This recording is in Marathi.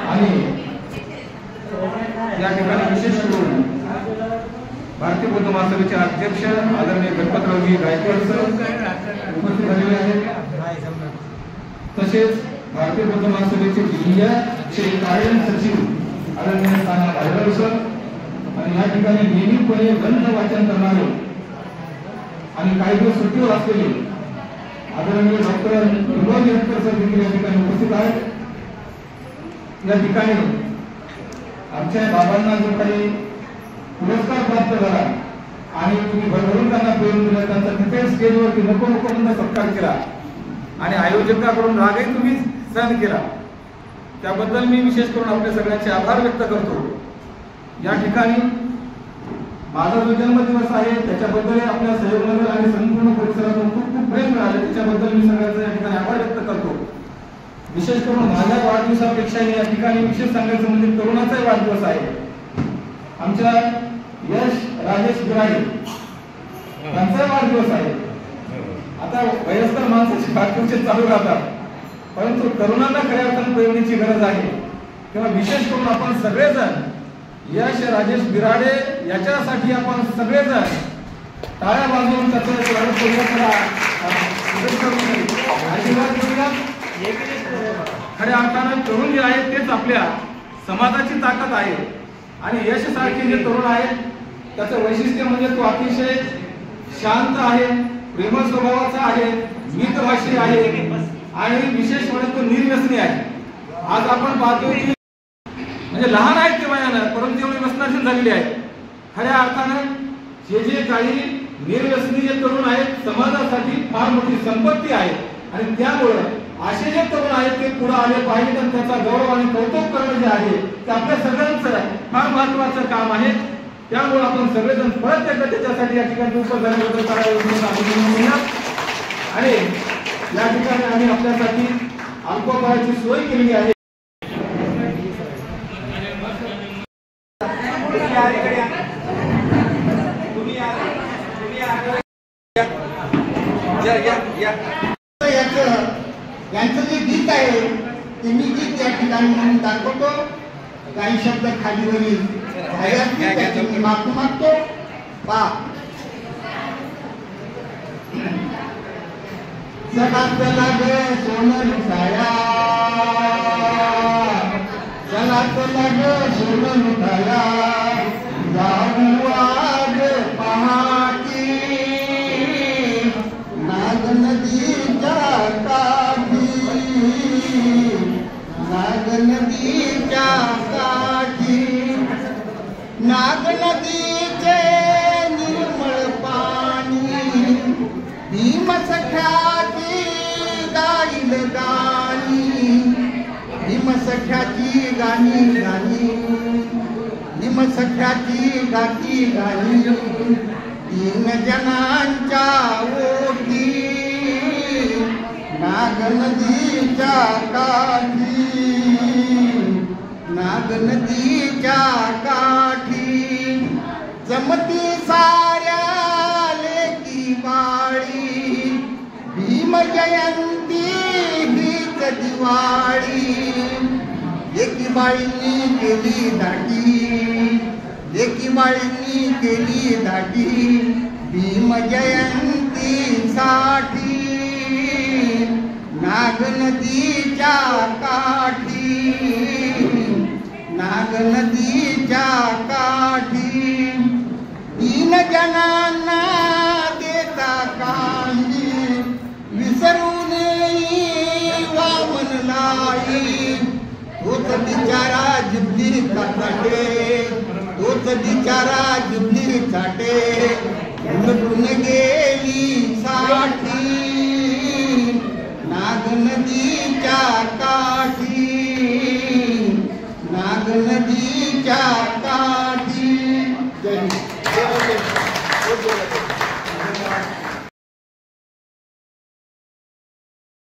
आणि या ठिकाणी विशेष करून भारतीय बौद्ध महासभेचे अध्यक्ष आदरणीय गणपतरावजी गायकवाड सर उपस्थित झालेले आहेत। तसेच भारतीय बौद्ध महासभेचे जिल्हा कार्य सचिव आदरणीय भाईराव सर आणि या ठिकाणी नियमितपणे ग्रंथ वाचन करणारे आणि काही दिवस सुट्टीवर असलेले आदरणीय डॉक्टर विनोद येडकर सर देखील या ठिकाणी उपस्थित आहेत। या ठिकाणी आमच्या बाबांना जो काही पुरस्कार प्राप्त झाला आणि तुम्ही भरभरून त्यांना प्रेम दिलं, त्यांचा तिथे स्टेजवरती नको नको म्हणून सत्कार केला आणि आयोजकाकडून रागही तुम्ही सहन केला, त्याबद्दल मी विशेष करून आपल्या सगळ्यांचे आभार व्यक्त करतो। या ठिकाणी माझा जो जन्मदिवस आहे त्याच्याबद्दल आपल्या सहयोगनगर आणि संपूर्ण परिसरातून खूप खूप प्रेम मिळाले, त्याच्याबद्दल मी सगळ्यांचा या ठिकाणी आभार व्यक्त करतो। विशेष करून माझ्या वाढदिवसापेक्षा या ठिकाणी विशेष सांगायचं म्हणजे तरुणाचाही वाढदिवस आहे। आमच्या यश राजेश बिराडे त्यांचा वाढदिवस आहे। आता वयस्कर माणसाचे वाढदिवस चालू राहतात, परंतु तरुणांना खऱ्या अर्थाने प्रेरणेची गरज आहे। तेव्हा विशेष करून आपण सगळेजण यश राजेश बिराडे याच्यासाठी आपण सगळेजण टाळ्या वाजवून त्याचं स्वागत करूया, आशीर्वाद करूया। खऱ्या अर्थाने तरुण जे आहेत तेच आपल्या समाजाची ताकद आहे आणि यश सारखे जे तरुण आहेत त्याचं वैशिष्ट्य म्हणजे तो अतिशय शांत आहे, प्रेमळ स्वभावाचा आहे, मितभाषी आहे आणि विशेष म्हणजे तो निर्व्यसनी आहे। आज आपण पाहतो की म्हणजे लहान आहेत ते वयानं, परंतु एवढी व्यसनाधीन झालेली आहेत। खऱ्या अर्थानं जे काही निर्व्यसनी जे तरुण आहेत समाजासाठी फार मोठी संपत्ती आहे आणि त्यामुळे असे जे तरुण आहेत ते पुढे आले पाहिजे आणि त्याचा गौरव आणि कौतुक करणं जे आहे ते आपल्या सगळ्यांचं फार महत्त्वाचं काम आहे। त्यामुळे आपण सगळेजण परत एकदा त्याच्यासाठी या ठिकाणी उपस्थित झाल्याबद्दल आणि या ठिकाणी आम्ही आपल्यासाठी अल्पोपायाची सोय केली आहे। यांचं जे गीत आहे ते मी गीत या ठिकाणी म्हणून दाखवतो, काही शब्द खालीवरील त्याची माफी मागतो। चला चला ग सोनं लुटाया, चला चला ग सोनं लुटाया, जाऊ आज पहाटी नाग नदीच्या काठी, नाग नदीच्या काठी, नाग नदीचे निर्मळ पाणी, भीम सख्याची गाईल गाणी, भीम सख्याची गाणी गाणी, भीम सख्याची गाती गाणी, तीन जनांच्या ओठी नाग नदीच्या काठी, नाग नदीच्या काठी, जमती साऱ्या लेकी बाळी, भीम जयंती हीच दिवाळी, एकी बाळींनी केली दाटी, एकी बाळींनी केली दाटी, भीम जयंती साठी नाग नदीच्या काठी, नाग नदीच्या काठी, तीन जनांना देता काही, विसरून वामन लाई, तोच बिचारा जिबली काटे, तोच बिचारा जिबली काटे, उलटून गेली साठी नाग नदीच्या काठी, नाग नदीच्या